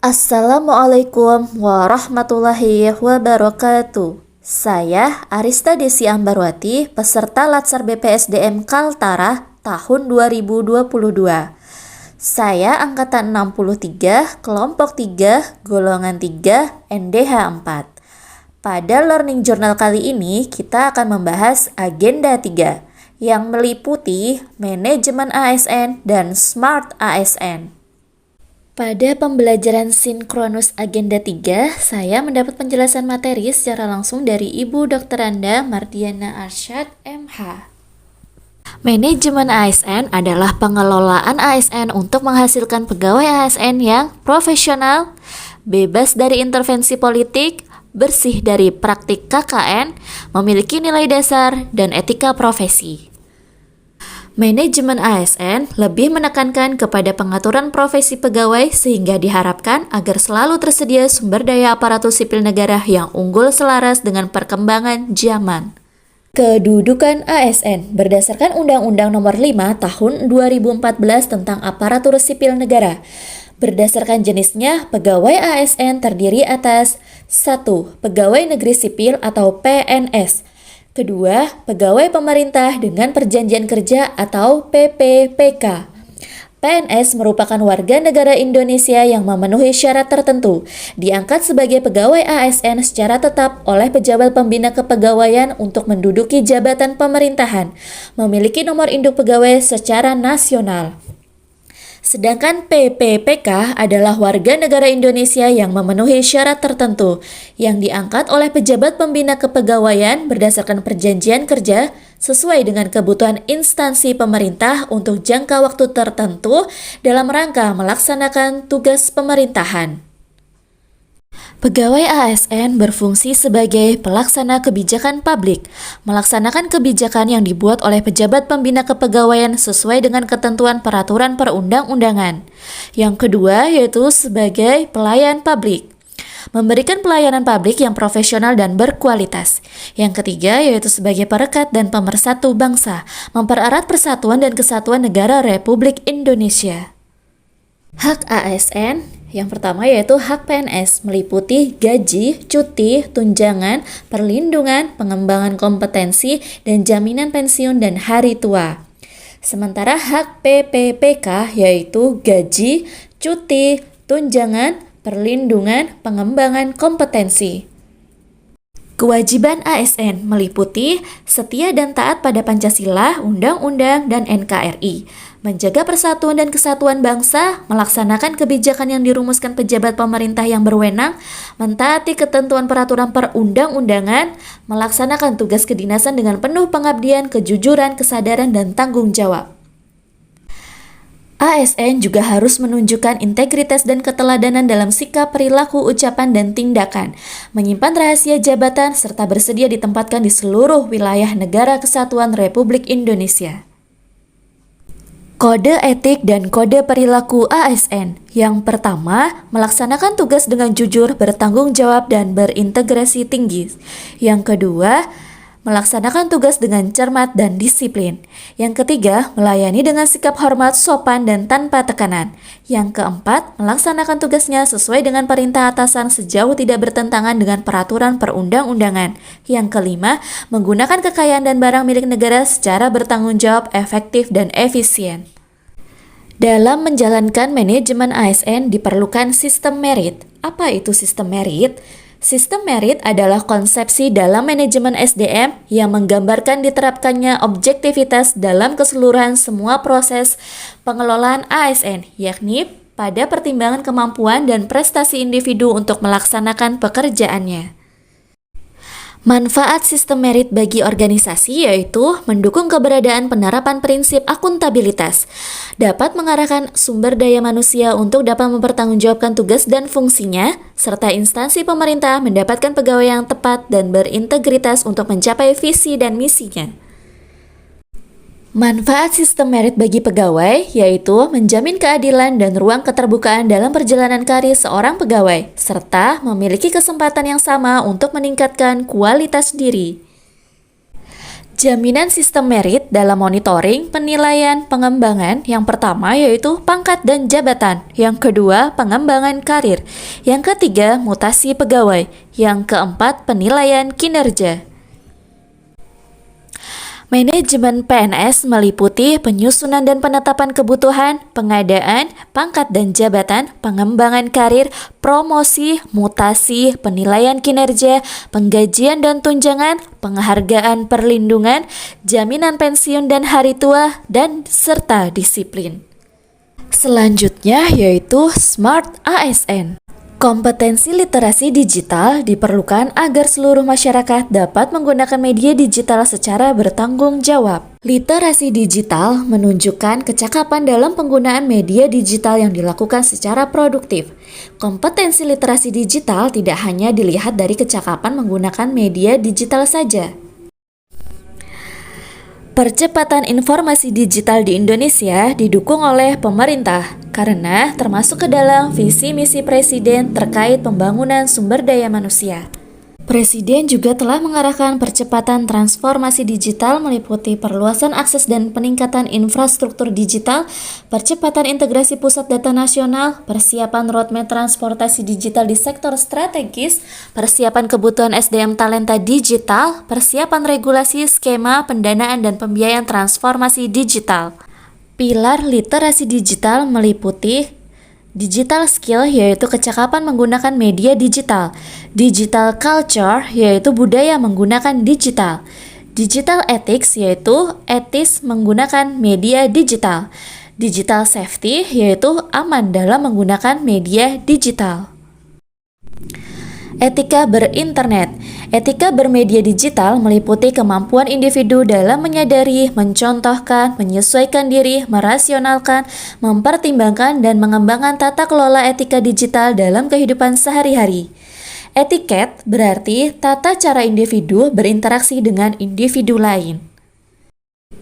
Assalamualaikum warahmatullahi wabarakatuh. Saya Arista Desi Ambarwati, peserta Latsar BPSDM Kaltara tahun 2022. Saya angkatan 63, kelompok 3, golongan 3, NDH 4. Pada Learning Journal kali ini, kita akan membahas agenda 3 yang meliputi manajemen ASN dan Smart ASN. Pada pembelajaran sinkronus agenda 3, saya mendapat penjelasan materi secara langsung dari Ibu Dr. Anda Mardiana Arsyad, MH. Manajemen ASN adalah pengelolaan ASN untuk menghasilkan pegawai ASN yang profesional, bebas dari intervensi politik, bersih dari praktik KKN, memiliki nilai dasar, dan etika profesi. Manajemen ASN lebih menekankan kepada pengaturan profesi pegawai sehingga diharapkan agar selalu tersedia sumber daya aparatur sipil negara yang unggul selaras dengan perkembangan zaman. Kedudukan ASN berdasarkan Undang-Undang Nomor 5 Tahun 2014 tentang Aparatur Sipil Negara. Berdasarkan jenisnya, pegawai ASN terdiri atas 1. Pegawai Negeri Sipil atau PNS. Kedua, pegawai pemerintah dengan perjanjian kerja atau PPPK. PNS merupakan warga negara Indonesia yang memenuhi syarat tertentu, diangkat sebagai pegawai ASN secara tetap oleh pejabat pembina kepegawaian untuk menduduki jabatan pemerintahan, memiliki nomor induk pegawai secara nasional. Sedangkan PPPK adalah warga negara Indonesia yang memenuhi syarat tertentu, yang diangkat oleh pejabat pembina kepegawaian berdasarkan perjanjian kerja sesuai dengan kebutuhan instansi pemerintah untuk jangka waktu tertentu dalam rangka melaksanakan tugas pemerintahan. Pegawai ASN berfungsi sebagai pelaksana kebijakan publik, melaksanakan kebijakan yang dibuat oleh pejabat pembina kepegawaian sesuai dengan ketentuan peraturan perundang-undangan. Yang kedua yaitu sebagai pelayan publik, memberikan pelayanan publik yang profesional dan berkualitas. Yang ketiga yaitu sebagai perekat dan pemersatu bangsa, mempererat persatuan dan kesatuan negara Republik Indonesia. Hak ASN yang pertama yaitu hak PNS, meliputi gaji, cuti, tunjangan, perlindungan, pengembangan kompetensi, dan jaminan pensiun dan hari tua. Sementara hak PPPK yaitu gaji, cuti, tunjangan, perlindungan, pengembangan kompetensi. Kewajiban ASN meliputi setia dan taat pada Pancasila, Undang-Undang, dan NKRI, menjaga persatuan dan kesatuan bangsa, melaksanakan kebijakan yang dirumuskan pejabat pemerintah yang berwenang, mentaati ketentuan peraturan perundang-undangan, melaksanakan tugas kedinasan dengan penuh pengabdian, kejujuran, kesadaran, dan tanggung jawab. ASN juga harus menunjukkan integritas dan keteladanan dalam sikap, perilaku, ucapan, dan tindakan, menyimpan rahasia jabatan, serta bersedia ditempatkan di seluruh wilayah Negara Kesatuan Republik Indonesia. Kode etik dan kode perilaku ASN. Yang pertama, melaksanakan tugas dengan jujur, bertanggung jawab, dan berintegrasi tinggi. Yang kedua, melaksanakan tugas dengan cermat dan disiplin. Yang ketiga, melayani dengan sikap hormat, sopan, dan tanpa tekanan. Yang keempat, melaksanakan tugasnya sesuai dengan perintah atasan sejauh tidak bertentangan dengan peraturan perundang-undangan. Yang kelima, menggunakan kekayaan dan barang milik negara secara bertanggung jawab, efektif, dan efisien. Dalam menjalankan manajemen ASN diperlukan sistem merit. Apa itu sistem merit? Sistem merit adalah konsepsi dalam manajemen SDM yang menggambarkan diterapkannya objektivitas dalam keseluruhan semua proses pengelolaan ASN, yakni pada pertimbangan kemampuan dan prestasi individu untuk melaksanakan pekerjaannya. Manfaat sistem merit bagi organisasi yaitu mendukung keberadaan penerapan prinsip akuntabilitas, dapat mengarahkan sumber daya manusia untuk dapat mempertanggungjawabkan tugas dan fungsinya, serta instansi pemerintah mendapatkan pegawai yang tepat dan berintegritas untuk mencapai visi dan misinya. Manfaat sistem merit bagi pegawai yaitu menjamin keadilan dan ruang keterbukaan dalam perjalanan karir seorang pegawai, serta memiliki kesempatan yang sama untuk meningkatkan kualitas diri. Jaminan sistem merit dalam monitoring, penilaian, pengembangan. Yang pertama yaitu pangkat dan jabatan. Yang kedua, pengembangan karir. Yang ketiga, mutasi pegawai. Yang keempat, penilaian kinerja. Manajemen PNS meliputi penyusunan dan penetapan kebutuhan, pengadaan, pangkat dan jabatan, pengembangan karir, promosi, mutasi, penilaian kinerja, penggajian dan tunjangan, penghargaan perlindungan, jaminan pensiun dan hari tua, dan serta disiplin. Selanjutnya yaitu Smart ASN. Kompetensi literasi digital diperlukan agar seluruh masyarakat dapat menggunakan media digital secara bertanggung jawab. Literasi digital menunjukkan kecakapan dalam penggunaan media digital yang dilakukan secara produktif. Kompetensi literasi digital tidak hanya dilihat dari kecakapan menggunakan media digital saja. Percepatan informasi digital di Indonesia didukung oleh pemerintah karena termasuk ke dalam visi misi Presiden terkait pembangunan sumber daya manusia. Presiden juga telah mengarahkan percepatan transformasi digital meliputi perluasan akses dan peningkatan infrastruktur digital, percepatan integrasi pusat data nasional, persiapan roadmap transportasi digital di sektor strategis, persiapan kebutuhan SDM talenta digital, persiapan regulasi skema pendanaan dan pembiayaan transformasi digital. Pilar literasi digital meliputi digital skill yaitu kecakapan menggunakan media digital, digital culture yaitu budaya menggunakan digital, digital ethics yaitu etis menggunakan media digital, digital safety yaitu aman dalam menggunakan media digital. Etika berinternet. Etika bermedia digital meliputi kemampuan individu dalam menyadari, mencontohkan, menyesuaikan diri, merasionalkan, mempertimbangkan, dan mengembangkan tata kelola etika digital dalam kehidupan sehari-hari. Etiket berarti tata cara individu berinteraksi dengan individu lain.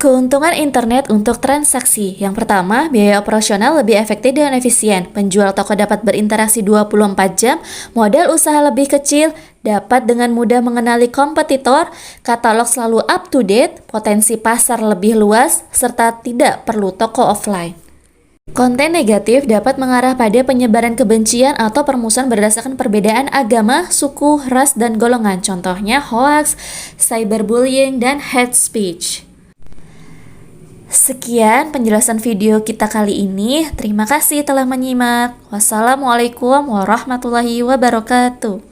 Keuntungan internet untuk transaksi. Yang pertama, biaya operasional lebih efektif dan efisien. Penjual toko dapat berinteraksi 24 jam, modal usaha lebih kecil, dapat dengan mudah mengenali kompetitor, katalog selalu up to date, potensi pasar lebih luas, serta tidak perlu toko offline. Konten negatif dapat mengarah pada penyebaran kebencian atau permusuhan berdasarkan perbedaan agama, suku, ras, dan golongan. Contohnya hoax, cyberbullying, dan hate speech. Sekian penjelasan video kita kali ini. Terima kasih telah menyimak. Wassalamualaikum warahmatullahi wabarakatuh.